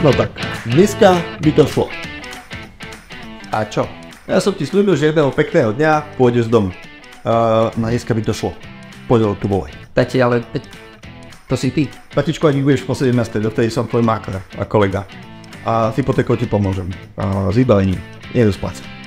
No tak, dneska by to šlo. A čo? Ja som ti slúbil, že jedného pekného dňa pôjdeš z domu. Na dneska by to šlo. Poďme tu volaj. Tati, ale to si ty. Tatičko, ani budeš po 17. dovtedy som tvoj makler a kolega. A s hypotékou ti pomôžem. S vybavením. Nedu splácať.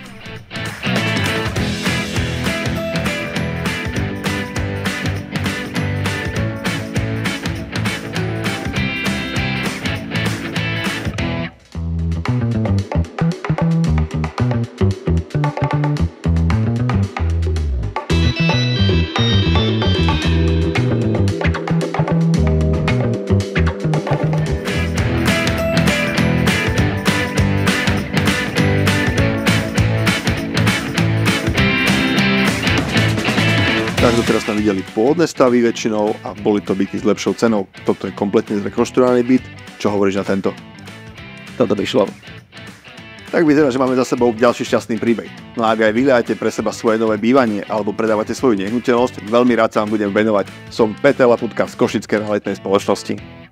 Tak doteraz sme videli pôvodné stavy väčšinou a boli to byty s lepšou cenou. Toto je kompletne zrekonštruovaný byt. Čo hovoríš na tento? Toto by šlo. Tak vyzerá, že máme za sebou ďalší šťastný príbeh. No a ak aj vyhľadáte pre seba svoje nové bývanie alebo predávate svoju nehnuteľnosť, veľmi rád sa vám budem venovať. Som Peter Laputka z Košickej realitnej spoločnosti.